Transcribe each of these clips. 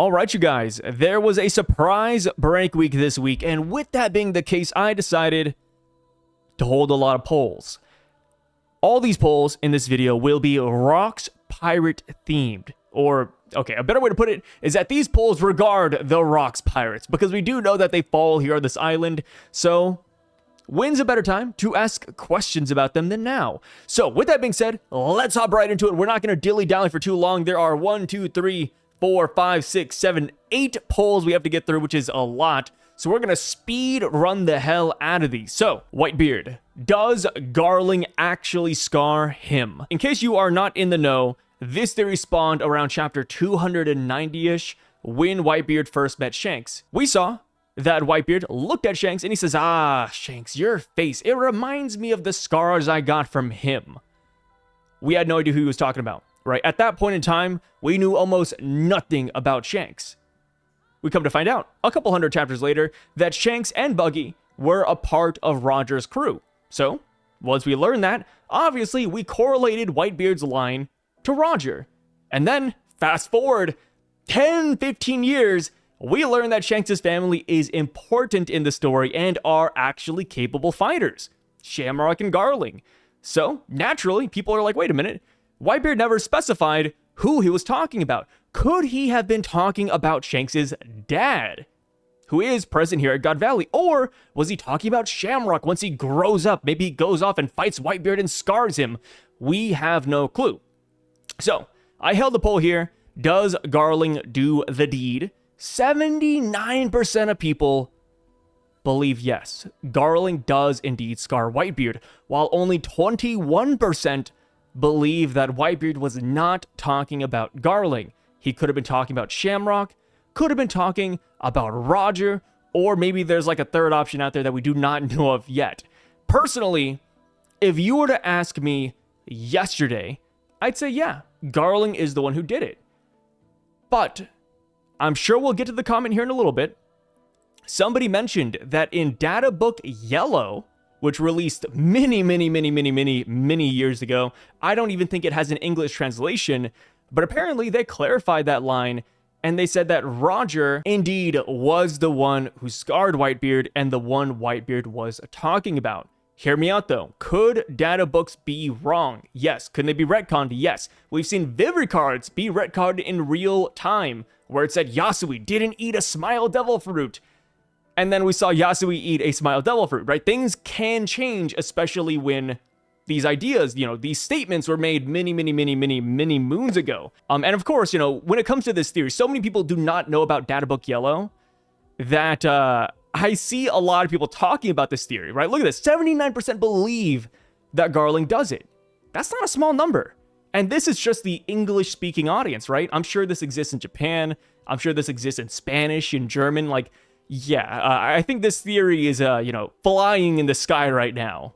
All right, you guys, there was a surprise break week this week, and with that being the case, I decided to hold a lot of polls. All these polls in this video will be Rocks pirate themed, or okay, a better way to put it is that these polls regard the Rocks pirates, because we do know that they fall here on this island, so when's a better time to ask questions about them than now? So with that being said, let's hop right into it. We're not going to dilly-dally for too long. There are 1, 2, 3, 4, 5, 6, 7, 8 polls we have to get through, which is a lot. So we're going to speed run the hell out of these. So, Whitebeard, does Garling actually scar him? In case you are not in the know, this theory spawned around chapter 290-ish when Whitebeard first met Shanks. We saw that Whitebeard looked at Shanks and he says, "Ah, Shanks, your face, it reminds me of the scars I got from him." We had no idea who he was talking about, right? At that point in time, we knew almost nothing about Shanks. We come to find out, a couple hundred chapters later, that Shanks and Buggy were a part of Roger's crew. So, once we learned that, obviously we correlated Whitebeard's line to Roger. And then, fast forward 10, 15 years, we learn that Shanks' family is important in the story and are actually capable fighters. Shamrock and Garling. So, naturally, people are like, wait a minute, Whitebeard never specified who he was talking about. Could he have been talking about Shanks' dad, who is present here at God Valley? Or was he talking about Shamrock once he grows up? Maybe he goes off and fights Whitebeard and scars him. We have no clue. So, I held the poll here. Does Garling do the deed? 79% of people believe yes. Garling does indeed scar Whitebeard, while only 21% believe that Whitebeard was not talking about Garling. He could have been talking about Shamrock, could have been talking about Roger, or maybe there's like a third option out there that we do not know of yet. Personally, if you were to ask me yesterday, I'd say yeah, Garling is the one who did it. But I'm sure we'll get to the comment here in a little bit. Somebody mentioned that in Data Book Yellow, which released many years ago, I don't even think it has an English translation, but apparently they clarified that line, and they said that Roger indeed was the one who scarred Whitebeard and the one Whitebeard was talking about. Hear me out though. Could data books be wrong? Yes. Couldn't they be retconned? Yes. We've seen Vivid cards be retconned in real time, where it said Yasui didn't eat a Smile Devil fruit. And then we saw Yasui eat a Smile Devil fruit, right? Things can change, especially when these ideas, these statements were made many moons ago. And of course, when it comes to this theory, so many people do not know about Data Book Yellow that I see a lot of people talking about this theory, right? Look at this. 79% believe that Garling does it. That's not a small number. And this is just the English-speaking audience, right? I'm sure this exists in Japan. I'm sure this exists in Spanish, in German, like... Yeah, I think this theory is, flying in the sky right now.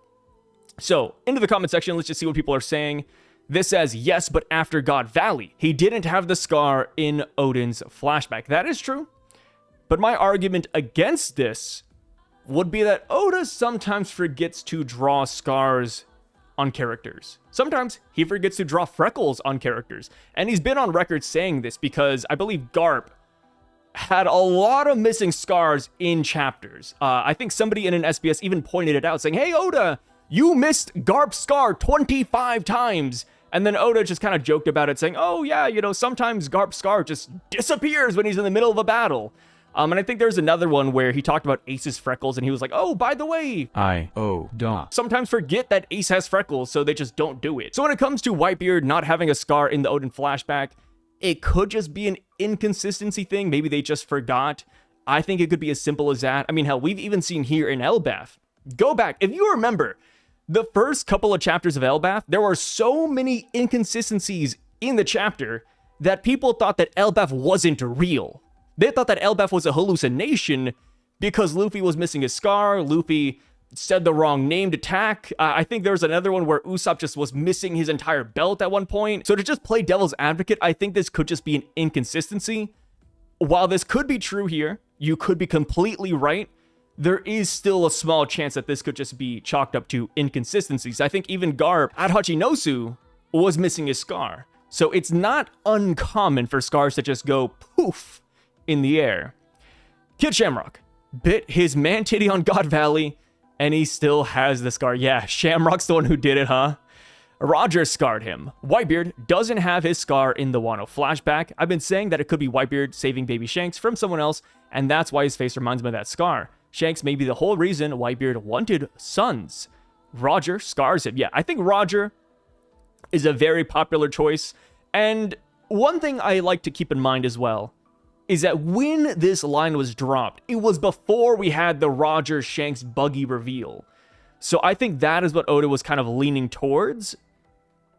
So, into the comment section, let's just see what people are saying. This says, yes, but after God Valley, he didn't have the scar in Odin's flashback. That is true. But my argument against this would be that Oda sometimes forgets to draw scars on characters. Sometimes he forgets to draw freckles on characters. And he's been on record saying this because I believe Garp had a lot of missing scars in chapters. I think somebody in an SBS even pointed it out, saying, hey, Oda, you missed Garp's scar 25 times. And then Oda just kind of joked about it, saying, oh, yeah, sometimes Garp's scar just disappears when he's in the middle of a battle. And I think there's another one where he talked about Ace's freckles, and he was like, oh, by the way, sometimes forget that Ace has freckles, so they just don't do it. So when it comes to Whitebeard not having a scar in the Odin flashback, it could just be an inconsistency thing. Maybe they just forgot. I think it could be as simple as that. I mean, hell, we've even seen here in Elbaf. Go back. If you remember, the first couple of chapters of Elbaf, there were so many inconsistencies in the chapter that people thought that Elbaf wasn't real. They thought that Elbaf was a hallucination because Luffy was missing his scar. Luffy said the wrong name to Tak. I think there was another one where Usopp just was missing his entire belt at one point. So to just play devil's advocate, I think this could just be an inconsistency. While this could be true here, you could be completely right. There is still a small chance that this could just be chalked up to inconsistencies. I think even Garp at Hachinosu was missing his scar. So it's not uncommon for scars to just go poof in the air. Kid Shamrock bit his man-titty on God Valley, and he still has the scar. Yeah, Shamrock's the one who did it, huh? Roger scarred him. Whitebeard doesn't have his scar in the Wano flashback. I've been saying that it could be Whitebeard saving baby Shanks from someone else, and that's why his face reminds me of that scar. Shanks may be the whole reason Whitebeard wanted sons. Roger scars him. Yeah, I think Roger is a very popular choice. And one thing I like to keep in mind as well is that when this line was dropped, it was before we had the Roger Shanks buggy reveal. So I think that is what Oda was kind of leaning towards.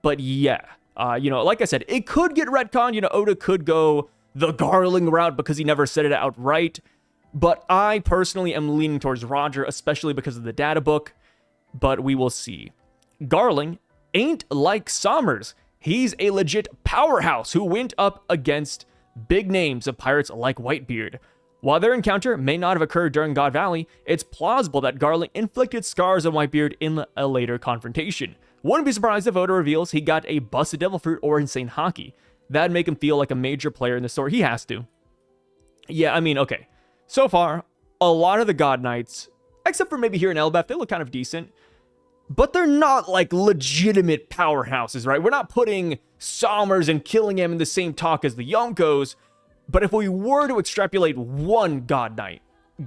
But yeah, like I said, it could get retconned. Oda could go the Garling route because he never said it outright. But I personally am leaning towards Roger, especially because of the data book. But we will see. Garling ain't like Sommers. He's a legit powerhouse who went up against big names of pirates like Whitebeard. While their encounter may not have occurred during God Valley, it's plausible that Garling inflicted scars on Whitebeard in a later confrontation. Wouldn't be surprised if Oda reveals he got a busted devil fruit or insane hockey. That'd make him feel like a major player in the story. He has to. Yeah, I mean, okay. So far, a lot of the God Knights, except for maybe here in Elbaf, they look kind of decent. But they're not like legitimate powerhouses, right? We're not putting Sommers and Killingham in the same talk as the Yonkos. But if we were to extrapolate one God Knight,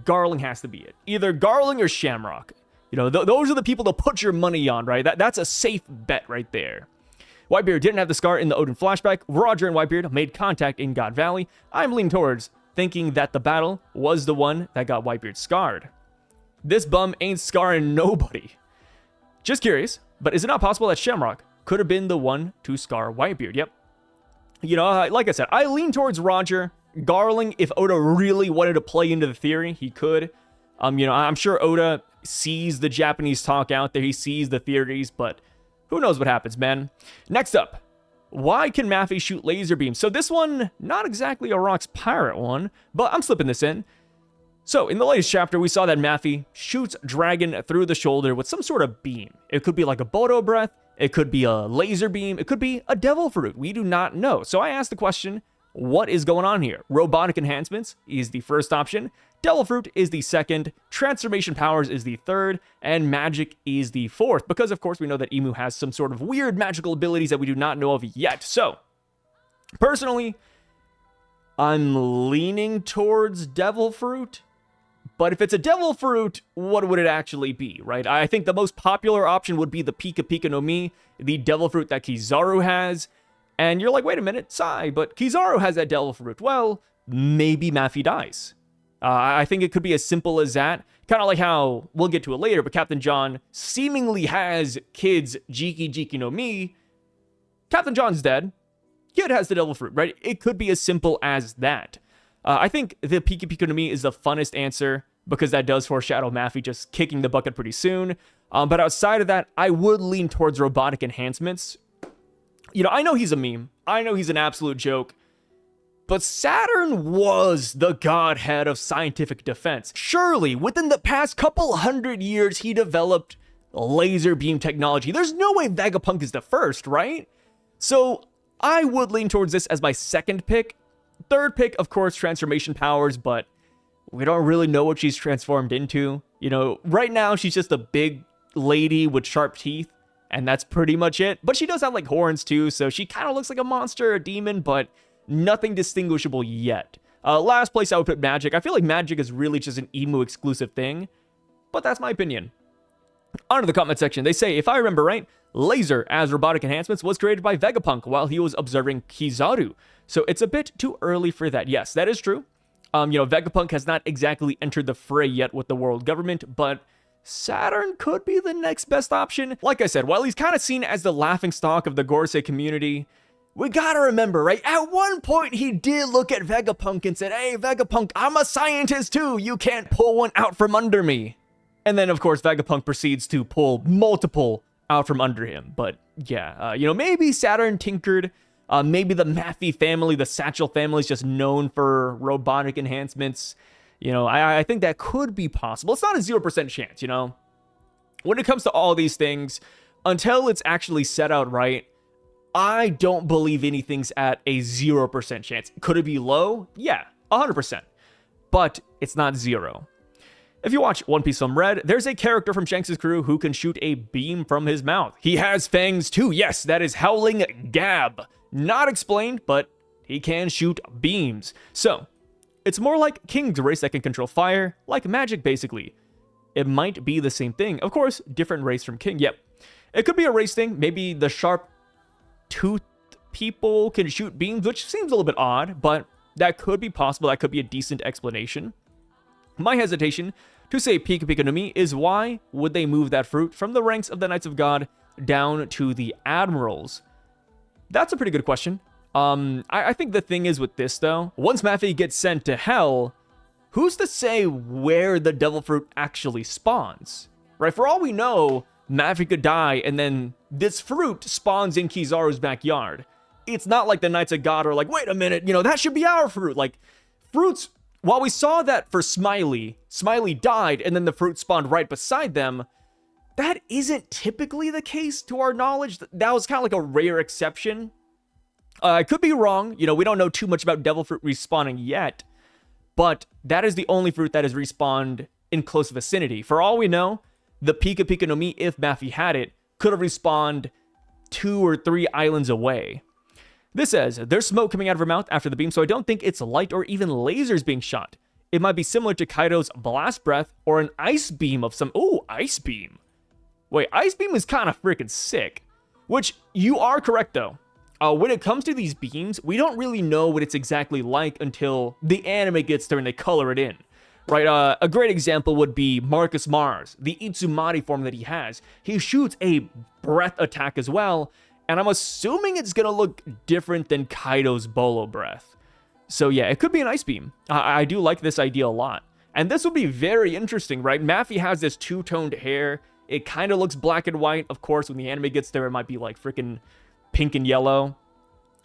Garling has to be it. Either Garling or Shamrock. Those are the people to put your money on, right? That's a safe bet right there. Whitebeard didn't have the scar in the Odin flashback. Roger and Whitebeard made contact in God Valley. I'm leaning towards thinking that the battle was the one that got Whitebeard scarred. This bum ain't scarring nobody. Just curious, but is it not possible that Shamrock could have been the one to scar Whitebeard? Yep. Like I said, I lean towards Roger. Garling, if Oda really wanted to play into the theory, he could. I'm sure Oda sees the Japanese talk out there. He sees the theories, but who knows what happens, man. Next up, why can Maffy shoot laser beams? So this one, not exactly a Rocks Pirate one, but I'm slipping this in. So in the latest chapter, we saw that Maffy shoots Dragon through the shoulder with some sort of beam. It could be like a Bodo breath. It could be a laser beam. It could be a devil fruit. We do not know. So I asked the question, what is going on here? Robotic enhancements is the first option. Devil fruit is the second. Transformation powers is the third. And magic is the fourth. Because, of course, we know that Emu has some sort of weird magical abilities that we do not know of yet. So, personally, I'm leaning towards devil fruit. But if it's a devil fruit, what would it actually be, right? I think the most popular option would be the Pika Pika no Mi, the devil fruit that Kizaru has. And you're like, wait a minute, Sai, but Kizaru has that devil fruit. Well, maybe Maffy dies. I think it could be as simple as that. Kind of like how, we'll get to it later, but Captain John seemingly has Kid's Jiki Jiki no Mi. Captain John's dead. Kid has the devil fruit, right? It could be as simple as that. I think the Pika Pika no Mi is the funnest answer because that does foreshadow Maffy just kicking the bucket pretty soon. But outside of that, I would lean towards robotic enhancements. I know he's a meme. I know he's an absolute joke. But Saturn was the godhead of scientific defense. Surely, within the past couple hundred years, he developed laser beam technology. There's no way Vegapunk is the first, right? So I would lean towards this as my second pick. Third pick, of course, transformation powers, but we don't really know what she's transformed into. Right now, she's just a big lady with sharp teeth, and that's pretty much it. But she does have, like, horns, too, so she kind of looks like a monster, a demon, but nothing distinguishable yet. Last place I would put magic. I feel like magic is really just an Emu exclusive thing, but that's my opinion. On to the comment section. They say, if I remember right, laser as robotic enhancements was created by Vegapunk while he was observing Kizaru. So it's a bit too early for that. Yes, that is true. Vegapunk has not exactly entered the fray yet with the world government, but Saturn could be the next best option. Like I said, while he's kind of seen as the laughingstock of the Gorsei community, we gotta remember, right? At one point, he did look at Vegapunk and said, hey, Vegapunk, I'm a scientist too. You can't pull one out from under me. And then, of course, Vegapunk proceeds to pull multiple out from under him. But yeah, maybe Saturn tinkered. Maybe the Maffy family, the Satchel family is just known for robotic enhancements. I think that could be possible. It's not a 0% chance, When it comes to all these things, until it's actually set out right, I don't believe anything's at a 0% chance. Could it be low? Yeah. 100%. But it's not 0. If you watch One Piece Film Red, there's a character from Shanks' crew who can shoot a beam from his mouth. He has fangs too. Yes, that is Howling Gab. Not explained, but he can shoot beams. So, it's more like King's race that can control fire, like magic basically. It might be the same thing. Of course, different race from King. Yep. It could be a race thing. Maybe the sharp-toothed people can shoot beams, which seems a little bit odd, but that could be possible. That could be a decent explanation. My hesitation to say Pika Pika no Mi is why would they move that fruit from the ranks of the Knights of God down to the Admirals? That's a pretty good question. I think the thing is with this, though, once Maffy gets sent to hell, who's to say where the devil fruit actually spawns? Right? For all we know, Maffy could die, and then this fruit spawns in Kizaru's backyard. It's not like the Knights of God are like, wait a minute, that should be our fruit. Like, fruits, while we saw that for Smiley died, and then the fruit spawned right beside them, that isn't typically the case to our knowledge. That was kind of like a rare exception. I could be wrong. We don't know too much about devil fruit respawning yet, but that is the only fruit that has respawned in close vicinity. For all we know, the Pika Pika no Mi, if Maffy had it, could have respawned 2 or 3 islands away. This says, there's smoke coming out of her mouth after the beam, so I don't think it's light or even lasers being shot. It might be similar to Kaido's blast breath or an ice beam of some... Ooh, ice beam. Wait, ice beam is kind of freaking sick. Which, you are correct, though. When it comes to these beams, we don't really know what it's exactly like until the anime gets there and they color it in. Right, a great example would be Marcus Mars, the Itsumari form that he has. He shoots a breath attack as well, and I'm assuming it's going to look different than Kaido's Bolo breath. So yeah, it could be an ice beam. I do like this idea a lot. And this will be very interesting, right? Maffy has this two-toned hair. It kind of looks black and white. Of course, when the anime gets there, it might be like freaking pink and yellow.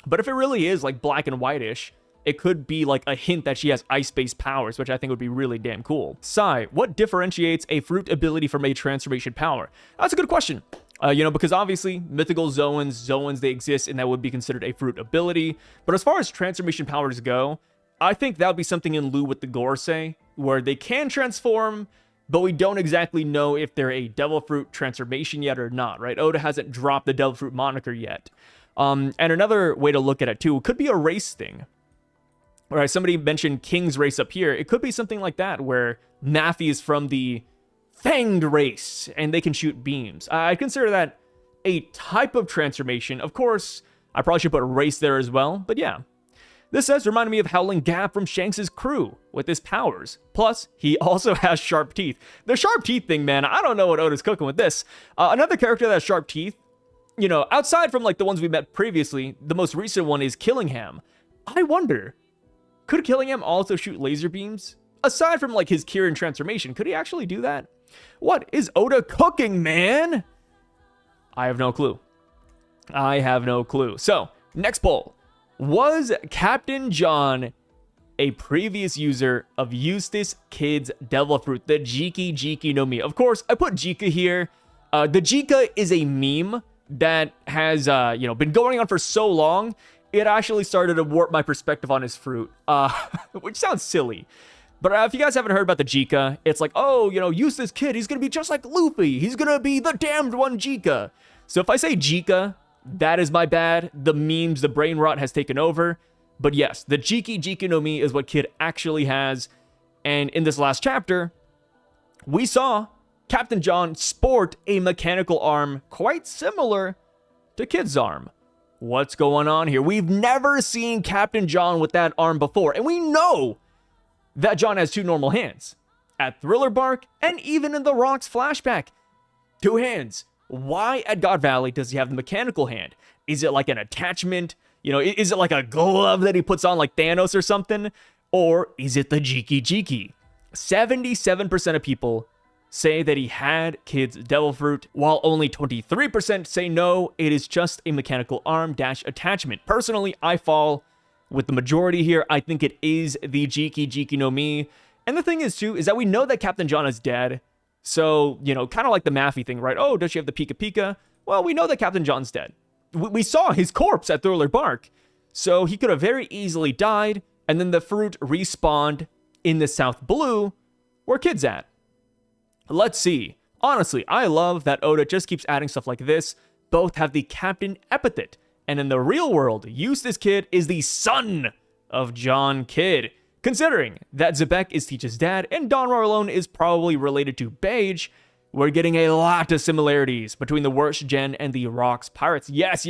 But if it really is like black and whitish, it could be like a hint that she has ice-based powers, which I think would be really damn cool. Sai, what differentiates a fruit ability from a transformation power? That's a good question. Because obviously, mythical Zoans, they exist, and that would be considered a fruit ability. But as far as transformation powers go, I think that would be something in lieu with the Gorsei, where they can transform, but we don't exactly know if they're a Devil Fruit transformation yet or not, right? Oda hasn't dropped the Devil Fruit moniker yet. And another way to look at it, too, could be a race thing. All right, somebody mentioned King's race up here. It could be something like that, where Maffy is from the Fanged race, and they can shoot beams. I consider that a type of transformation. Of course, I probably should put a race there as well, but yeah. This says, reminded me of Howling Gab from Shanks' crew with his powers. Plus, he also has sharp teeth. The sharp teeth thing, man, I don't know what Oda's cooking with this. Another character that has sharp teeth, outside from like the ones we met previously, the most recent one is Killingham. I wonder, could Killingham also shoot laser beams? Aside from like his Kirin transformation, could he actually do that? What is Oda cooking, man? I have no clue. So, next poll. Was Captain John a previous user of Eustace Kid's Devil Fruit, the Jiki Jiki no Mi? Of course, I put Jika here. The Jika is a meme that has, been going on for so long, it actually started to warp my perspective on his fruit, which sounds silly. But if you guys haven't heard about the Jika, it's like, oh, Eustace Kid, he's going to be just like Luffy. He's going to be the damned one Jika. So if I say Jika, that is my bad. The memes, the brain rot has taken over. But yes, the Jiki Jiki no Mi is what Kid actually has. And in this last chapter, we saw Captain John sport a mechanical arm quite similar to Kid's arm. What's going on here? We've never seen Captain John with that arm before. And we know that John has 2 normal hands. At Thriller Bark, and even in the Rocks flashback. 2 hands. Why at God Valley does he have the mechanical hand? Is it like an attachment? Is it like a glove that he puts on like Thanos or something? Or is it the Jiki Jiki? 77% of people say that he had Kid's Devil Fruit, while only 23% say no, it is just a mechanical arm - attachment. Personally, I fall with the majority here. I think it is the Jiki Jiki no Mi. And the thing is, too, is that we know that Captain John is dead. So, kind of like the Maffy thing, right? Oh, does she have the Pika Pika? Well, we know that Captain John's dead. We saw his corpse at Thriller Bark. So he could have very easily died, and then the fruit respawned in the South Blue, where Kid's at. Let's see. Honestly, I love that Oda just keeps adding stuff like this. Both have the captain epithet, and in the real world, Eustace Kid is the son of John Kidd. Considering that Syvduck is Teach's dad and Don Marlon is probably related to Beige, we're getting a lot of similarities between the Worst Gen and the Rocks Pirates. Yes.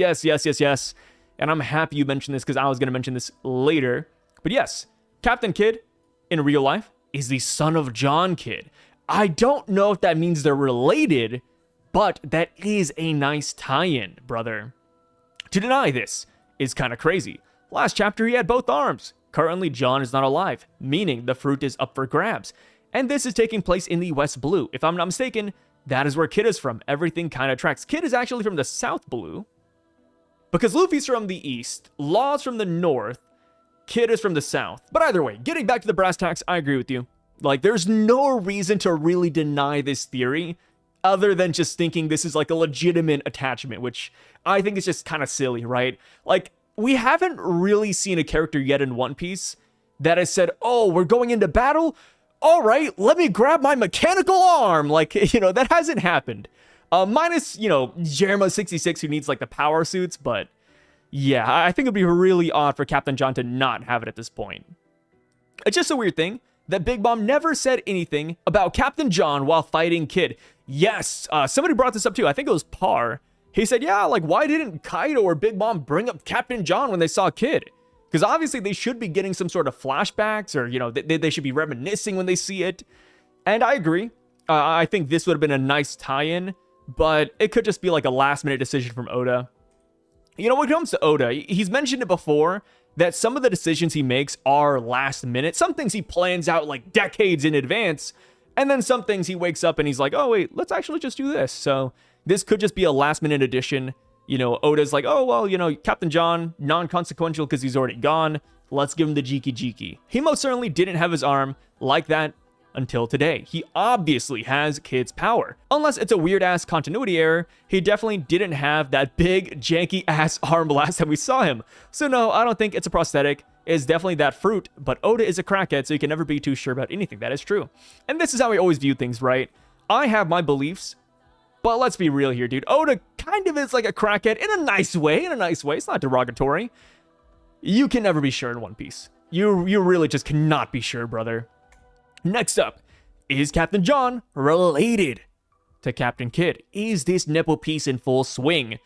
And I'm happy you mentioned this because I was going to mention this later. But yes, Captain Kidd in real life is the son of John Kidd. I don't know if that means they're related, but that is a nice tie-in, brother. To deny this is kind of crazy. Last chapter, he had both arms. Currently, John is not alive, meaning the fruit is up for grabs. And this is taking place in the West Blue. If I'm not mistaken, that is where Kid is from. Everything kind of tracks. Kid is actually from the South Blue, because Luffy's from the East, Law's from the North, Kid is from the South. But either way, getting back to the brass tacks, I agree with you. Like, there's no reason to really deny this theory, other than just thinking this is like a legitimate attachment, which I think is just kind of silly, right? Like, we haven't really seen a character yet in One Piece that has said, oh, we're going into battle? All right, let me grab my mechanical arm. Like, that hasn't happened. Minus, Jerma 66 who needs like the power suits, but yeah, I think it'd be really odd for Captain John to not have it at this point. It's just a weird thing that Big Mom never said anything about Captain John while fighting Kid. Yes, somebody brought this up too. I think it was Par. He said, yeah, like, why didn't Kaido or Big Mom bring up Captain John when they saw Kid? Because obviously they should be getting some sort of flashbacks, or, they should be reminiscing when they see it. And I agree. I think this would have been a nice tie-in, but it could just be like a last-minute decision from Oda. When it comes to Oda, he's mentioned it before, that some of the decisions he makes are last minute. Some things he plans out like decades in advance, and then some things he wakes up and he's like, oh, wait, let's actually just do this. So this could just be a last-minute addition. Oda's like, oh, well, Captain John, non-consequential because he's already gone. Let's give him the Jiki Jiki. He most certainly didn't have his arm like that until today. He obviously has Kid's power. Unless it's a weird-ass continuity error, he definitely didn't have that big, janky-ass arm blast that we saw him. So no, I don't think it's a prosthetic. It's definitely that fruit, but Oda is a crackhead, so you can never be too sure about anything. That is true. And this is how I always view things, right? I have my beliefs, but let's be real here, dude. Oda kind of is like a crackhead in a nice way. It's not derogatory. You can never be sure in One Piece. You really just cannot be sure, brother. Next up, is Captain John related to Captain Kidd? Is this Nepo piece in full swing?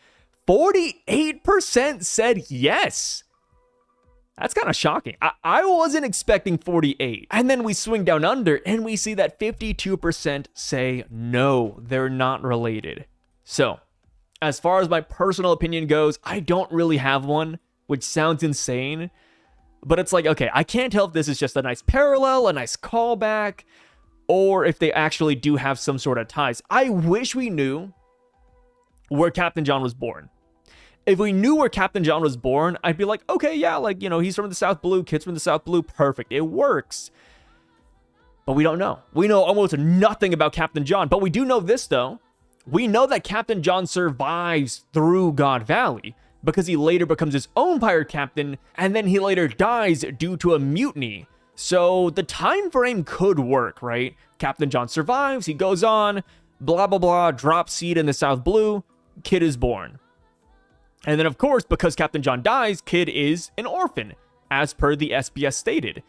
48% said yes. That's kind of shocking. I wasn't expecting 48. And then we swing down under and we see that 52% say no, they're not related. So, as far as my personal opinion goes, I don't really have one, which sounds insane. But it's like, okay, I can't tell if this is just a nice parallel, a nice callback, or if they actually do have some sort of ties. I wish we knew where Captain John was born. If we knew where Captain John was born, I'd be like, okay, yeah, like, he's from the South Blue, Kid's from the South Blue, perfect, it works. But we don't know. We know almost nothing about Captain John, but we do know this, though. We know that Captain John survives through God Valley, because he later becomes his own pirate captain, and then he later dies due to a mutiny. So the time frame could work, right? Captain John survives, he goes on, blah, blah, blah, drops seed in the South Blue, Kid is born. And then, of course, because Captain John dies, Kid is an orphan, as per the SBS stated.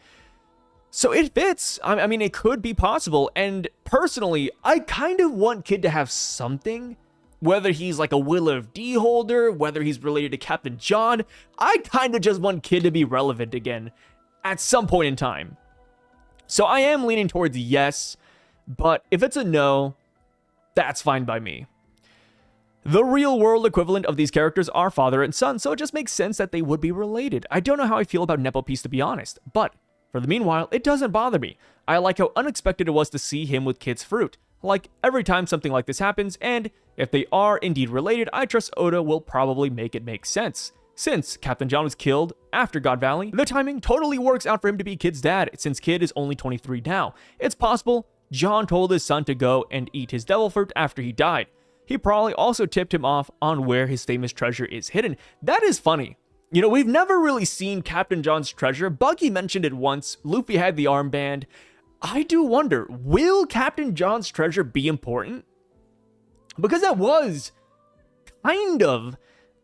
So it fits. I mean, it could be possible, and personally, I kind of want Kid to have something. Whether he's like a Will of D holder, whether he's related to Captain John, I kind of just want Kid to be relevant again at some point in time. So I am leaning towards yes, but if it's a no, that's fine by me. The real world equivalent of these characters are father and son, so it just makes sense that they would be related. I don't know how I feel about Nepo Piece, to be honest, but for the meanwhile, it doesn't bother me. I like how unexpected it was to see him with Kid's fruit. Like, every time something like this happens, and if they are indeed related, I trust Oda will probably make it make sense. Since Captain John was killed after God Valley, the timing totally works out for him to be Kid's dad, since Kid is only 23 now. It's possible John told his son to go and eat his devil fruit after he died. He probably also tipped him off on where his famous treasure is hidden. That is funny. You know, we've never really seen Captain John's treasure. Buggy mentioned it once. Luffy had the armband. I do wonder, will Captain John's treasure be important? Because that was kind of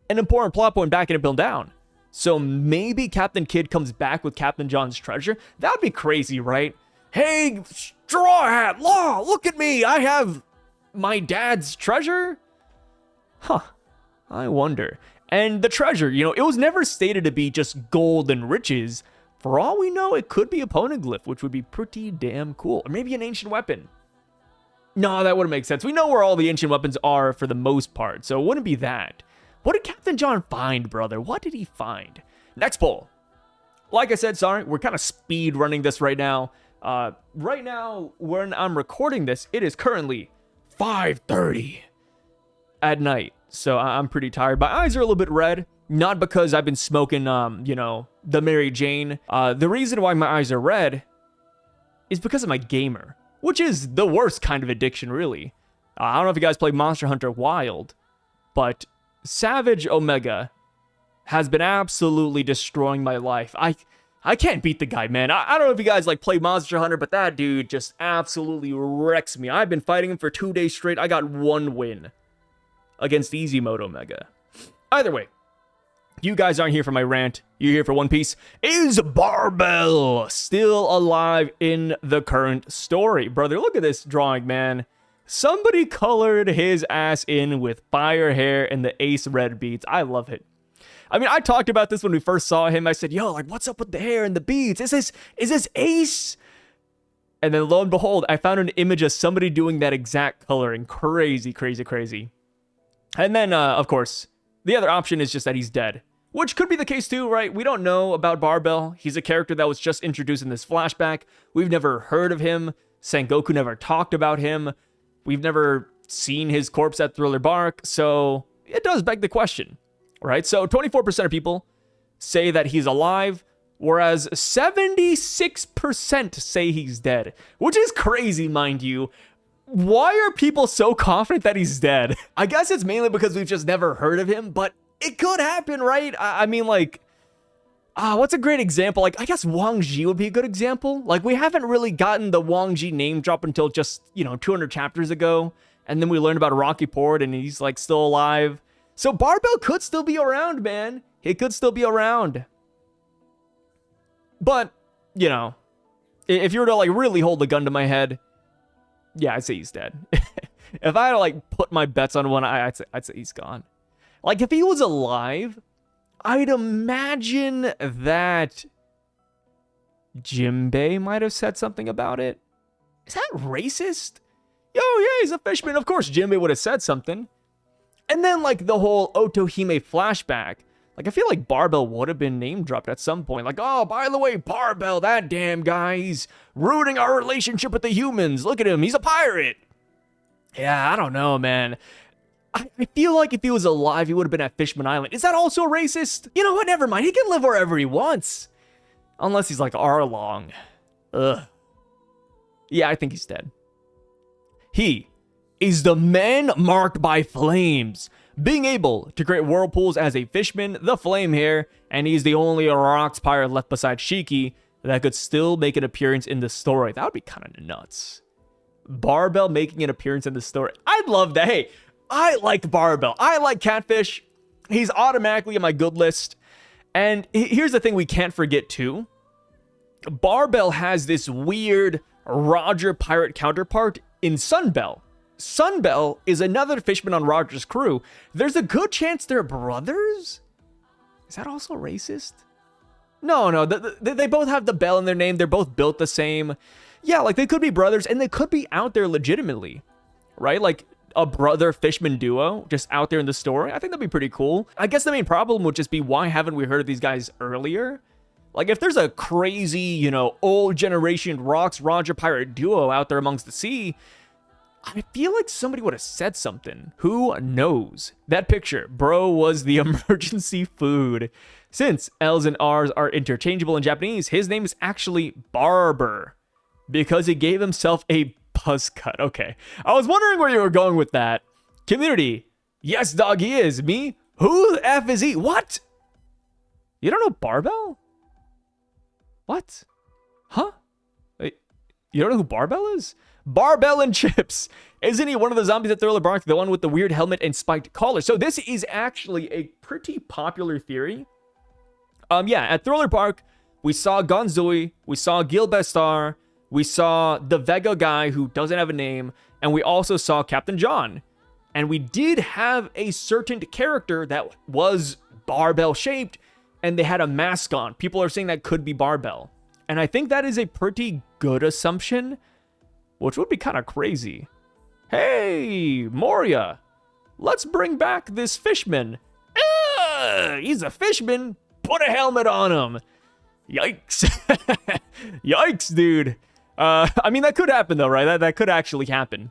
an important plot point back in Until Down. So maybe Captain Kidd comes back with Captain John's treasure. That would be crazy, right? Hey, Straw Hat, Law, look at me. I have my dad's treasure? Huh. I wonder. And the treasure, you know, it was never stated to be just gold and riches. For all we know, it could be a poneglyph, which would be pretty damn cool. Or maybe an ancient weapon. No, that wouldn't make sense. We know where all the ancient weapons are for the most part, so it wouldn't be that. What did Captain John find, brother? What did he find? Next poll. Like I said, sorry, we're kind of speed running this right now. Right now, when I'm recording this, it is currently 5:30 at night. So I'm pretty tired. My eyes are a little bit red. Not because I've been smoking, you know, the Mary Jane. The reason why my eyes are red is because of my gamer, which is the worst kind of addiction, really. I don't know if you guys play Monster Hunter Wild, but Savage Omega has been absolutely destroying my life. I can't beat the guy, man. I don't know if you guys like play Monster Hunter, but that dude just absolutely wrecks me. I've been fighting him for 2 days straight. I got 1 win against Easy Mode Omega. Either way, you guys aren't here for my rant. You're here for One Piece. Is Barbell still alive in the current story? Brother, look at this drawing, man. Somebody colored his ass in with fire hair and the ace red beads. I love it. I mean, I talked about this when we first saw him. I said, yo, like, what's up with the hair and the beads? Is this Ace? And then lo and behold, I found an image of somebody doing that exact coloring. Crazy, crazy, crazy. And then, of course, the other option is just that he's dead. Which could be the case too, right? We don't know about Barbell. He's a character that was just introduced in this flashback. We've never heard of him. Sengoku never talked about him. We've never seen his corpse at Thriller Bark. So it does beg the question, right? So 24% of people say that he's alive, whereas 76% say he's dead, which is crazy, mind you. Why are people so confident that he's dead? I guess it's mainly because we've just never heard of him, but it could happen, right? I mean, like, what's a great example? Like, I guess Wang Ji would be a good example. Like, we haven't really gotten the Wang Ji name drop until just, 200 chapters ago. And then we learned about Rocky Port and he's, like, still alive. So Barbell could still be around, man. He could still be around. But, if you were to, like, really hold the gun to my head, yeah, I'd say he's dead. If I had to, like, put my bets on one, I'd say he's gone. Like, if he was alive, I'd imagine that Jinbei might have said something about it. Is that racist? Yo, yeah, he's a fishman. Of course, Jinbei would have said something. And then, like, the whole Otohime flashback. Like, I feel like Barbell would have been name dropped at some point. Like, oh, by the way, Barbell, that damn guy, he's ruining our relationship with the humans. Look at him. He's a pirate. Yeah, I don't know, man. I feel like if he was alive, he would have been at Fishman Island. Is that also racist? You know what? Never mind. He can live wherever he wants. Unless he's like Arlong. Ugh. Yeah, I think he's dead. He is the man marked by flames, being able to create whirlpools as a fishman, the flame here, and he's the only rocks pirate left beside Shiki that could still make an appearance in the story. That would be kind of nuts. Barbell making an appearance in the story. I'd love that. Hey, I like Barbell. I like Catfish. He's automatically on my good list. And here's the thing we can't forget too. Barbell has this weird Roger pirate counterpart in Sunbell. Sunbell is another fishman on Roger's crew. There's a good chance they're brothers? Is that also racist? No, they both have the bell in their name. They're both built the same. Yeah, like they could be brothers and they could be out there legitimately, right? Like a brother fishman duo just out there in the story. I think that'd be pretty cool. I guess the main problem would just be, why haven't we heard of these guys earlier? Like if there's a crazy, old generation rocks Roger pirate duo out there amongst the sea, I feel like somebody would have said something. Who knows? That picture, bro, was the emergency food. Since L's and R's are interchangeable in Japanese, his name is actually Barber because he gave himself a buzz cut. Okay. I was wondering where you were going with that. Community. Yes, dog, he is. Me? Who the F is he? What? You don't know Barbell? What? Huh? Wait, you don't know who Barbell is? Barbell and Chips. Isn't he one of the zombies at Thriller Bark? The one with the weird helmet and spiked collar. So this is actually a pretty popular theory. Yeah, at Thriller Bark, we saw Ganzui, we saw Gil Bastar, we saw the Vega guy who doesn't have a name, and we also saw Captain John. And we did have a certain character that was barbell shaped, and they had a mask on. People are saying that could be Barbell. And I think that is a pretty good assumption, which would be kind of crazy. Hey, Moria, let's bring back this fishman. He's a fishman. Put a helmet on him. Yikes. Yikes, dude. I mean, that could happen though, right? That could actually happen.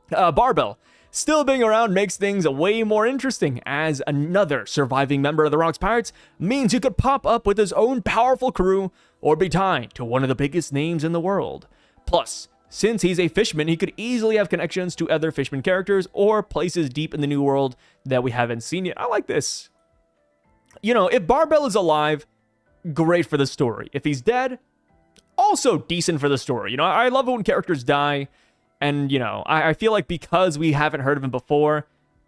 Barbell still being around makes things way more interesting, as another surviving member of the Rocks Pirates means he could pop up with his own powerful crew or be tied to one of the biggest names in the world. Plus, since he's a fishman, he could easily have connections to other fishman characters or places deep in the new world that we haven't seen yet. I like this. You know, if Barbell is alive, great for the story. If he's dead, also decent for the story. You know, I love it when characters die. And, you know, I feel like because we haven't heard of him before,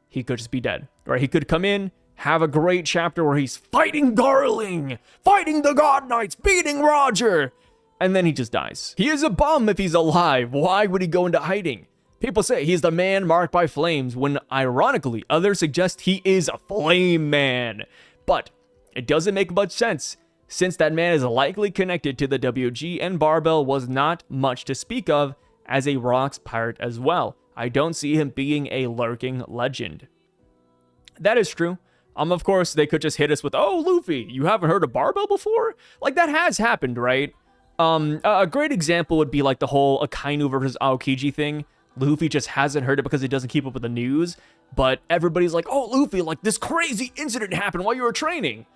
he could just be dead. Right? He could come in, have a great chapter where he's fighting Darling, fighting the God Knights, beating Roger, and then he just dies. He is a bum if he's alive. Why would he go into hiding? People say he's the man marked by flames, when ironically, others suggest he is a flame man. But it doesn't make much sense, since that man is likely connected to the WG, and Barbell was not much to speak of as a Rocks pirate as well. I don't see him being a lurking legend. That is true. Of course, they could just hit us with, oh, Luffy, you haven't heard of Barbell before? Like, that has happened, right? A great example would be like the whole Akainu versus Aokiji thing. Luffy just hasn't heard it because he doesn't keep up with the news, but everybody's like, oh, Luffy, like this crazy incident happened while you were training.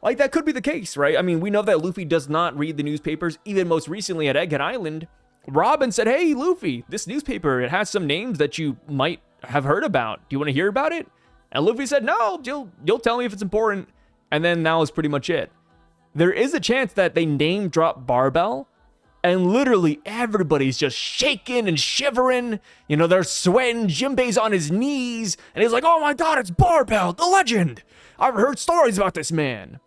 Like, that could be the case, right? I mean, we know that Luffy does not read the newspapers. Even most recently at Egghead Island, Robin said, hey, Luffy, this newspaper, it has some names that you might have heard about. Do you want to hear about it? And Luffy said, no, you'll tell me if it's important. And then that was pretty much it. There is a chance that they name drop Barbell, and literally everybody's just shaking and shivering. You know, they're sweating. Jinbei's on his knees, and he's like, oh my god, it's Barbell, the legend. I've heard stories about this man.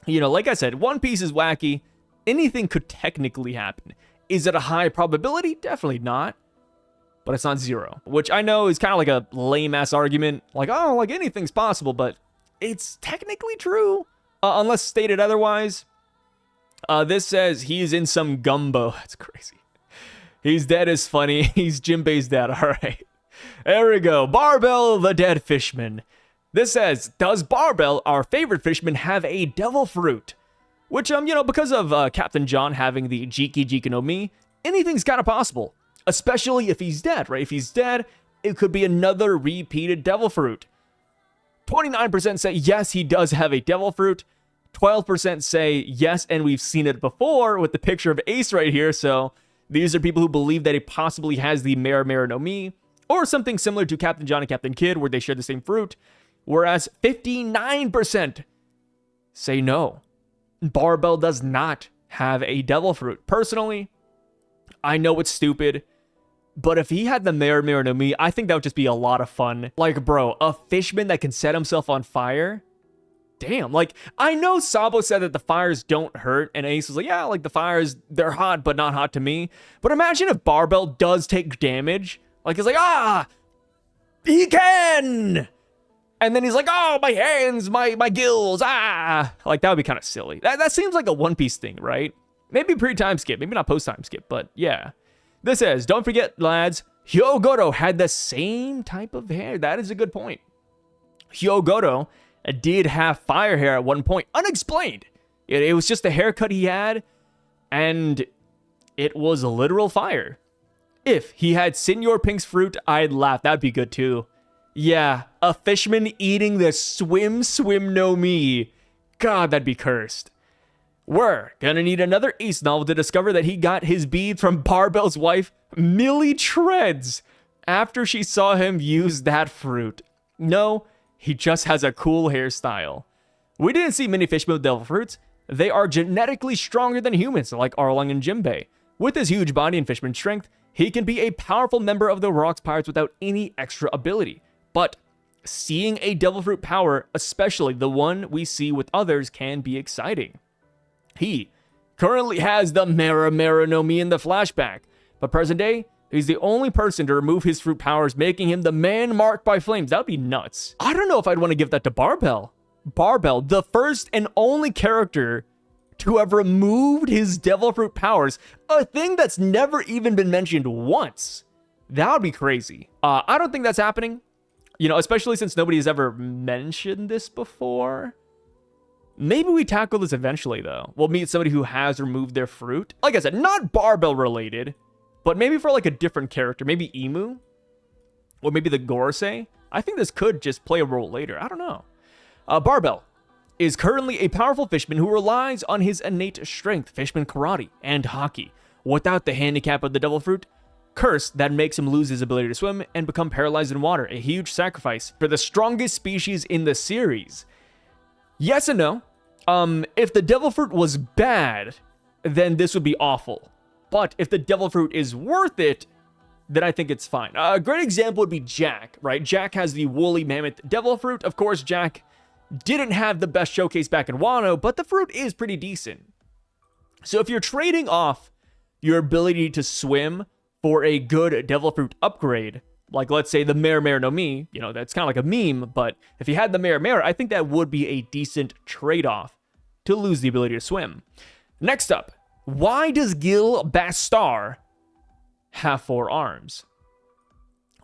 You know, like I said, One Piece is wacky. Anything could technically happen. Is it a high probability? Definitely not. But it's not zero, which I know is kind of like a lame-ass argument. Like, oh, like anything's possible, but it's technically true. Unless stated otherwise. This says he's in some gumbo. That's crazy. He's dead is funny. He's Jinbei's dad. All right. There we go. Barbell, the dead fishman. This says, does Barbell, our favorite fishman, have a devil fruit? Which, you know, because of Captain John having the Jiki Jiki no Mi, anything's kind of possible. Especially if he's dead, right? If he's dead, it could be another repeated devil fruit. 29% say yes, he does have a devil fruit. 12% say yes, and we've seen it before with the picture of Ace right here. So these are people who believe that he possibly has the Mera no Mi, or something similar to Captain John and Captain Kidd, where they share the same fruit. Whereas 59% say no. Barbell does not have a devil fruit. Personally, I know it's stupid, but if he had the Mera no Mi, I think that would just be a lot of fun. Like, bro, a fishman that can set himself on fire? Damn, like, I know Sabo said that the fires don't hurt, and Ace was like, yeah, like, the fires, they're hot, but not hot to me. But imagine if Barbell does take damage. Like, he's like, ah, he can! And then he's like, oh, my hands, my gills, ah! Like, that would be kind of silly. That seems like a One Piece thing, right? Maybe pre-time skip, maybe not post-time skip, but yeah. This says, don't forget, lads, Hyogoro had the same type of hair. That is a good point. Hyogoro did have fire hair at one point, unexplained. It was just the haircut he had, and it was literal fire. If he had Senor Pink's fruit, I'd laugh. That'd be good too. Yeah, a fishman eating the swim no Mi. God, that'd be cursed. We're gonna need another Ace novel to discover that he got his bead from Barbell's wife, Millie Treads, after she saw him use that fruit. No, he just has a cool hairstyle. We didn't see many fishmen with devil fruits. They are genetically stronger than humans, like Arlong and Jimbei. With his huge body and fishman strength, he can be a powerful member of the Rocks Pirates without any extra ability. But seeing a devil fruit power, especially the one we see with others, can be exciting. He currently has the Mera no Mi in the flashback, but present day, he's the only person to remove his fruit powers, making him the man marked by flames. That would be nuts. I don't know if I'd want to give that to Barbell. Barbell, the first and only character to have removed his devil fruit powers, a thing that's never even been mentioned once. That would be crazy. I don't think that's happening, you know, especially since nobody has ever mentioned this before. Maybe we tackle this eventually, though. We'll meet somebody who has removed their fruit. Like I said, not Barbell related, but maybe for like a different character. Maybe Emu, or maybe the Gorosei. I think this could just play a role later. I don't know. Barbell is currently a powerful fisherman who relies on his innate strength, fishman karate, and hockey. Without the handicap of the devil fruit curse that makes him lose his ability to swim and become paralyzed in water, a huge sacrifice for the strongest species in the series. Yes and no. If the devil fruit was bad, then this would be awful. But if the devil fruit is worth it, then I think it's fine. A great example would be Jack, right? Jack has the woolly mammoth devil fruit. Of course, Jack didn't have the best showcase back in Wano, but the fruit is pretty decent. So if you're trading off your ability to swim for a good devil fruit upgrade, like let's say the Mera no Mi, you know, that's kind of like a meme, but if you had the Mera, I think that would be a decent trade-off to lose the ability to swim. Next up, why does Gil Bastar have 4 arms?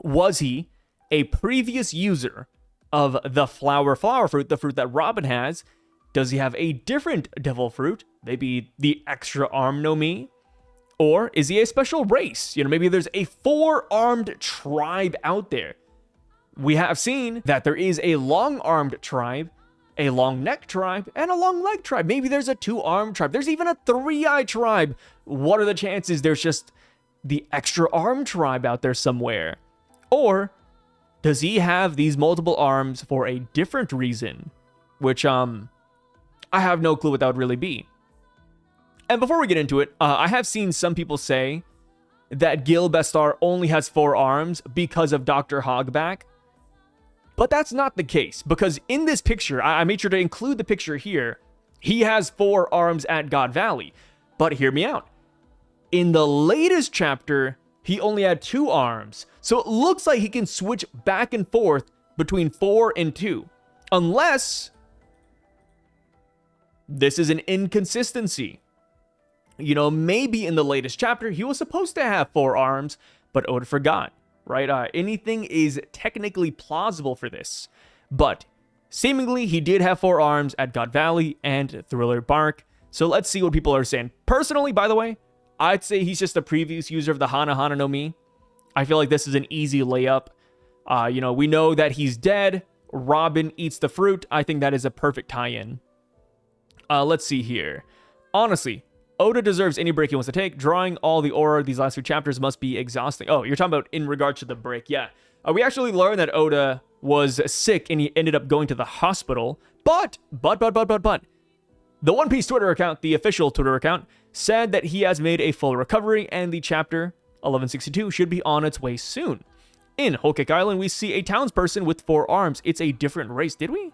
Was he a previous user of the flower fruit, the fruit that Robin has? Does he have a different devil fruit? Maybe the extra arm no Mi? Or is he a special race? You know, maybe there's a 4-armed tribe out there. We have seen that there is a long-armed tribe, a long-neck tribe, and a long-leg tribe. Maybe there's a 2-armed tribe. There's even a 3-eye tribe. What are the chances there's just the extra arm tribe out there somewhere? Or does he have these multiple arms for a different reason? Which, I have no clue what that would really be. And before we get into it, I have seen some people say that Gil Bastar only has 4 arms because of Dr. Hogback. But that's not the case, because in this picture, I made sure to include the picture here, he has 4 arms at God Valley. But hear me out. In the latest chapter, he only had 2 arms. So it looks like he can switch back and forth between 4 and 2. Unless this is an inconsistency. You know, maybe in the latest chapter, he was supposed to have 4 arms, but Oda forgot, right? Anything is technically plausible for this. But seemingly, he did have 4 arms at God Valley and Thriller Bark. So let's see what people are saying. Personally, by the way, I'd say he's just a previous user of the Hana no Mi. I feel like this is an easy layup. You know, we know that he's dead. Robin eats the fruit. I think that is a perfect tie-in. Let's see here. Honestly, Oda deserves any break he wants to take. Drawing all the aura these last 2 chapters must be exhausting. Oh, you're talking about in regards to the break. Yeah. We actually learned that Oda was sick and he ended up going to the hospital. But, the One Piece Twitter account, the official Twitter account, said that he has made a full recovery and the chapter 1162 should be on its way soon. In Whole Cake Island, we see a townsperson with 4 arms. It's a different race. Did we?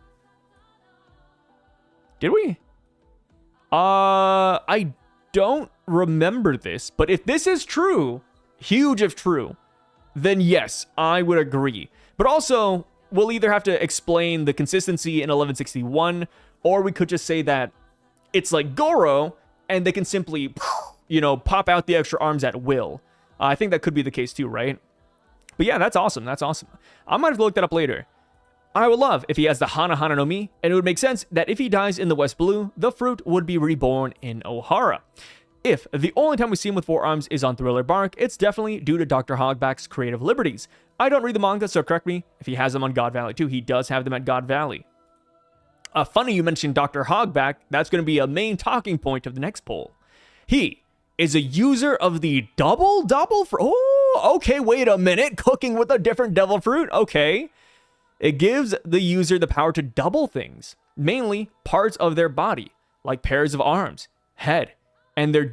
I don't remember this, but if this is true, huge if true, then yes, I would agree. But also, we'll either have to explain the consistency in 1161, or we could just say that it's like Goro, and they can simply, you know, pop out the extra arms at will. I think that could be the case too, right? But yeah, that's awesome. That's awesome. I might have to look that up later. I would love if he has the Hana no Mi, and it would make sense that if he dies in the West Blue, the fruit would be reborn in Ohara. If the only time we see him with 4 arms is on Thriller Bark, it's definitely due to Dr. Hogback's creative liberties. I don't read the manga, so correct me if he has them on God Valley too. He does have them at God Valley. Funny you mentioned Dr. Hogback. That's going to be a main talking point of the next poll. He is a user of the double fruit. Oh, okay, wait a minute. Cooking with a different devil fruit? Okay. It gives the user the power to double things, mainly parts of their body, like pairs of arms, head, and their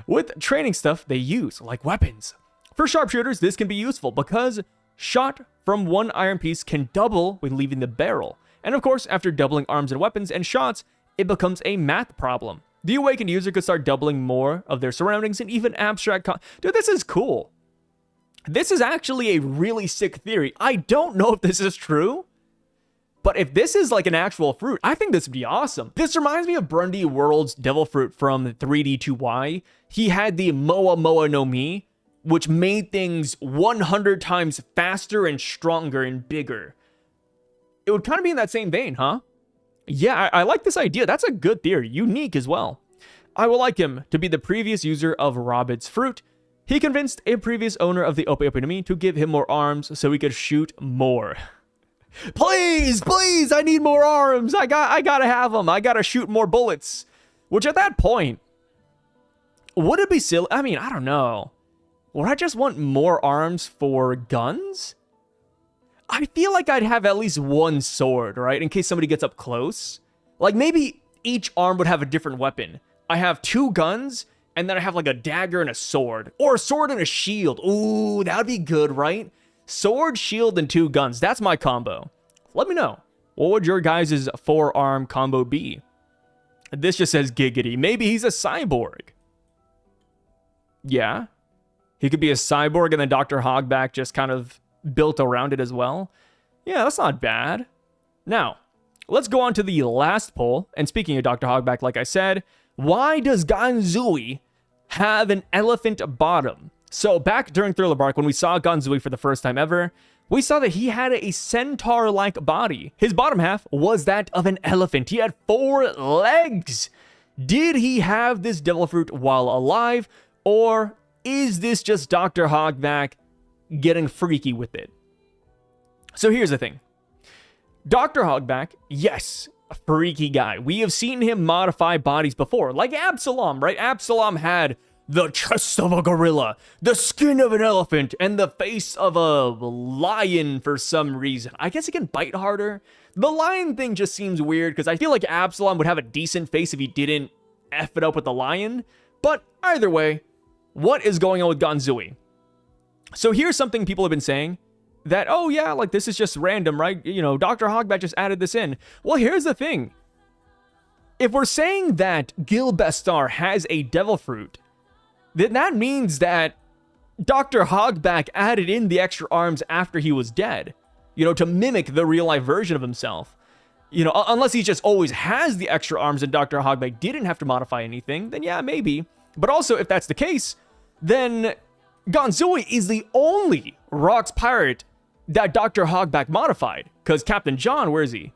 with training stuff they use, like weapons. For sharpshooters, this can be useful because shot from one iron piece can double when leaving the barrel. And of course, after doubling arms and weapons and shots, it becomes a math problem. The awakened user could start doubling more of their surroundings and even abstract Dude, this is cool. This is actually a really sick theory. I don't know if this is true, but if this is like an actual fruit, I think this would be awesome. This reminds me of Brundy World's devil fruit from 3D2Y. He had the Moa Moa no Mi, which made things 100 times faster and stronger and bigger. It would kind of be in that same vein, huh? Yeah, I like this idea. That's a good theory. Unique as well. I would like him to be the previous user of Robin's fruit. He convinced a previous owner of the Ope Ope no Mi to give him more arms so he could shoot more. Please, please, I need more arms. I gotta have them. I gotta shoot more bullets. Which at that point, would it be silly? I mean, I don't know. Would I just want more arms for guns? I feel like I'd have at least one sword, right? In case somebody gets up close. Like maybe each arm would have a different weapon. I have 2 guns, and then I have like a dagger and a sword. Or a sword and a shield. Ooh, that'd be good, right? Sword, shield, and 2 guns. That's my combo. Let me know. What would your guys' 4-arm combo be? This just says giggity. Maybe he's a cyborg. Yeah. He could be a cyborg and then Dr. Hogback just kind of built around it as well. Yeah, that's not bad. Now, let's go on to the last poll. And speaking of Dr. Hogback, like I said, why does Ganzui have an elephant bottom? So back during Thriller Bark, when we saw Ganzui for the first time ever, we saw that he had a centaur-like body. His bottom half was that of an elephant. He had 4 legs. Did he have this devil fruit while alive, or is this just Dr. Hogback getting freaky with it? So here's the thing. Dr. Hogback, yes, a freaky guy. We have seen him modify bodies before, like Absalom, right? Absalom had the chest of a gorilla, the skin of an elephant, and the face of a lion for some reason. I guess he can bite harder. The lion thing just seems weird because I feel like Absalom would have a decent face if he didn't F it up with the lion. But either way, what is going on with Ganzui? So here's something people have been saying, that, oh yeah, like this is just random, right? You know, Dr. Hogback just added this in. Well, here's the thing. If we're saying that Gil Bastar has a devil fruit, then that means that Dr. Hogback added in the extra arms after he was dead, you know, to mimic the real life version of himself. You know, unless he just always has the extra arms and Dr. Hogback didn't have to modify anything, then yeah, maybe. But also, if that's the case, then Ganzui is the only Rocks pirate that Dr. Hogback modified. Because Captain John, where is he?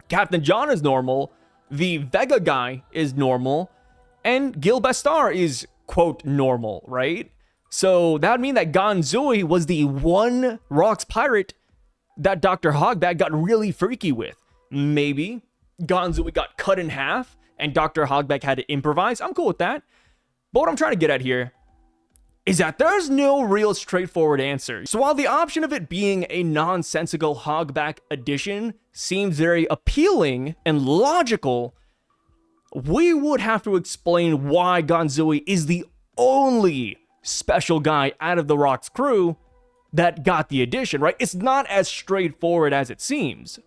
Captain John is normal. The Vega guy is normal. And Gil Bastar is, quote, normal, right? So that would mean that Ganzui was the one Rocks pirate that Dr. Hogback got really freaky with. Maybe Ganzui got cut in half and Dr. Hogback had to improvise. I'm cool with that. But what I'm trying to get at here is that there's no real straightforward answer. So while the option of it being a nonsensical Hogback addition seems very appealing and logical, we would have to explain why Ganzui is the only special guy out of the Rocks crew that got the addition, right? It's not as straightforward as it seems.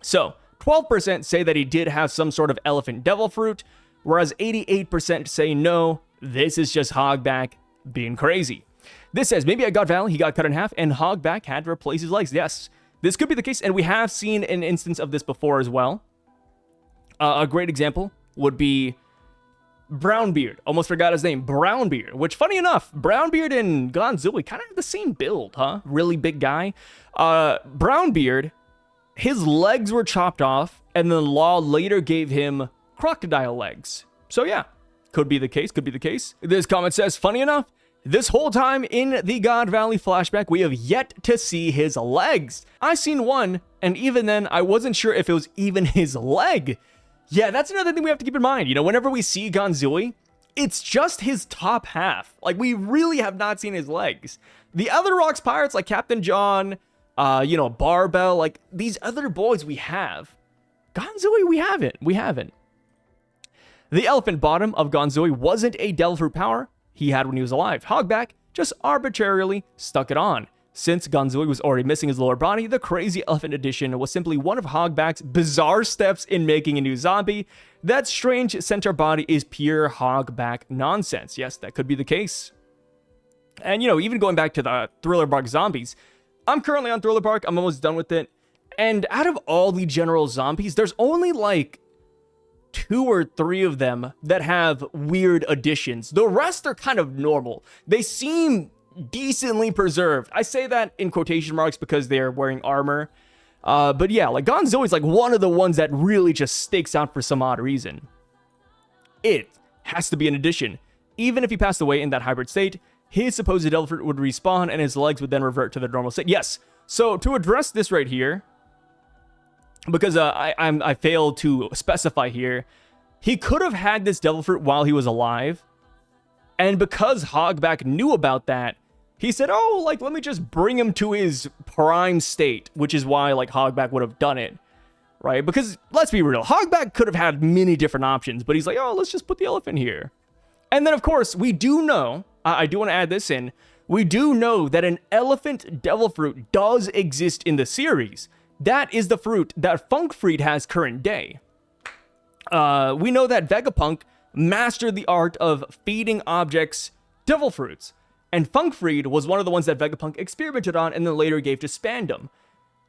So 12% say that he did have some sort of elephant devil fruit, whereas 88% say no, this is just Hogback being crazy. This says, maybe at God Valley, he got cut in half and Hogback had to replace his legs. Yes, this could be the case, and we have seen an instance of this before as well. A great example would be Brownbeard. Almost forgot his name. Brownbeard, which, funny enough, Brownbeard and Ganzui kind of have the same build, huh? Really big guy. Brownbeard, his legs were chopped off, and then Law later gave him crocodile legs. So yeah, could be the case, could be the case. This comment says, funny enough, this whole time in the God Valley flashback, we have yet to see his legs. I seen one, and even then, I wasn't sure if it was even his leg. Yeah, that's another thing we have to keep in mind. You know, whenever we see Ganzui, it's just his top half. Like, we really have not seen his legs. The other Rocks pirates, like Captain John, You know, Barbell, like these other boys we have. Ganzui, we haven't. The elephant bottom of Ganzui wasn't a devil fruit power he had when he was alive. Hogback just arbitrarily stuck it on. Since Ganzui was already missing his lower body, the crazy elephant edition was simply one of Hogback's bizarre steps in making a new zombie. That strange centaur body is pure Hogback nonsense. Yes, that could be the case. And, you know, even going back to the Thriller Bark zombies, I'm currently on Thriller Bark. I'm almost done with it. And out of all the general zombies, there's only like 2 or 3 of them that have weird additions. The rest are kind of normal. They seem decently preserved. I say that in quotation marks because they're wearing armor. But yeah, like Ganzui is like one of the ones that really just stakes out for some odd reason. It has to be an addition. Even if he passed away in that hybrid state, his supposed devil fruit would respawn and his legs would then revert to their normal state. Yes. So to address this right here, because I failed to specify here, he could have had this devil fruit while he was alive, and because Hogback knew about that, he said, oh, like, let me just bring him to his prime state, which is why, like, Hogback would have done it, right? Because, let's be real, Hogback could have had many different options, but he's like, oh, let's just put the elephant here. And then, of course, we do know, I do want to add this in, we do know that an elephant devil fruit does exist in the series. That is the fruit that Funkfried has current day. We know that Vegapunk mastered the art of feeding objects devil fruits, and Funkfried was one of the ones that Vegapunk experimented on and then later gave to Spandam.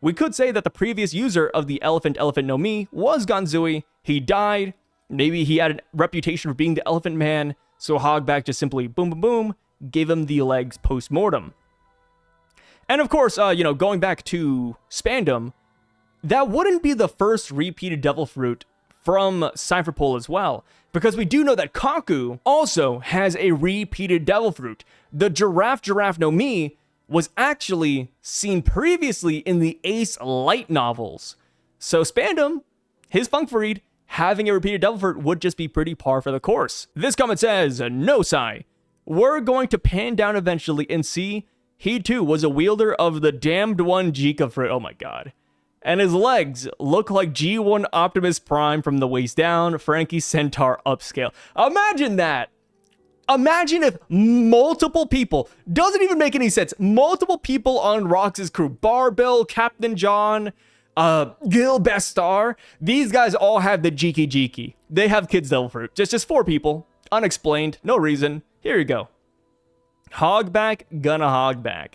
We could say that the previous user of the Elephant no Mi was Ganzui. He died. Maybe he had a reputation for being the Elephant Man, so Hogback just simply boom, boom, boom, gave him the legs post-mortem. And of course, you know, going back to Spandam, that wouldn't be the first repeated devil fruit from Cypherpole as well, because we do know that Kaku also has a repeated devil fruit. The Giraffe no Mi was actually seen previously in the Ace Light novels. So Spandam, his Funkfried, having a repeated devil fruit would just be pretty par for the course. This comment says, no, Sai. We're going to pan down eventually and see he too was a wielder of the damned one Jika fruit. Oh my god. And his legs look like G1 Optimus Prime from the waist down, Frankie Centaur upscale. Imagine that. Imagine if multiple people, doesn't even make any sense, multiple people on Rox's crew, Barbell, Captain John, Gil Bastar, these guys all have the Jiki. They have kids devil fruit. Just 4 people, unexplained, no reason. Here you go. Hogback gonna Hogback.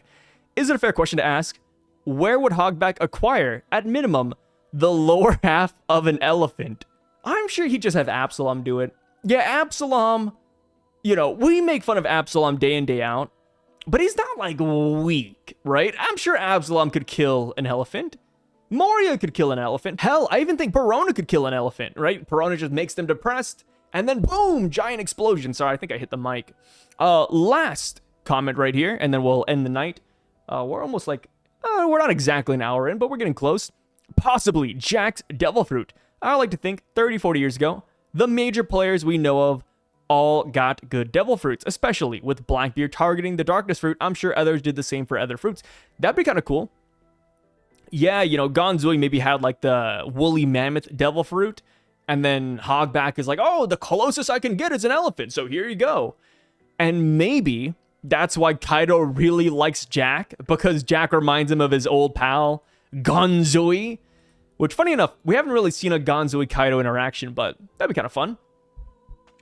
Is it a fair question to ask? Where would Hogback acquire, at minimum, the lower half of an elephant? I'm sure he'd just have Absalom do it. Yeah, Absalom, you know, we make fun of Absalom day in, day out, but he's not, like, weak, right? I'm sure Absalom could kill an elephant. Moria could kill an elephant. Hell, I even think Perona could kill an elephant, right? Perona just makes them depressed, and then boom, giant explosion. Sorry, I think I hit the mic. Last comment right here, and then we'll end the night. We're almost like, we're not exactly an hour in, but we're getting close. Possibly Jack's devil fruit. I like to think 30, 40 years ago, the major players we know of all got good devil fruits, especially with Blackbeard targeting the darkness fruit. I'm sure others did the same for other fruits. That'd be kind of cool. Yeah, you know, Ganzui maybe had like the woolly mammoth devil fruit, and then Hogback is like, oh, the closest I can get is an elephant, so here you go. And maybe that's why Kaido really likes Jack, because Jack reminds him of his old pal, Ganzui. Which, funny enough, we haven't really seen a Ganzui-Kaido interaction, but that'd be kind of fun.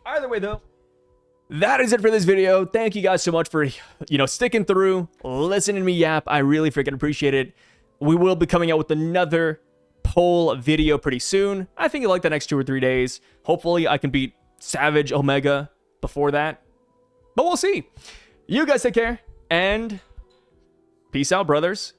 Either way, though, that is it for this video. Thank you guys so much for, you know, sticking through, listening to me yap. I really freaking appreciate it. We will be coming out with another poll video pretty soon. I think in like the next 2 or 3 days. Hopefully, I can beat Savage Omega before that. But we'll see. You guys take care, and peace out, brothers.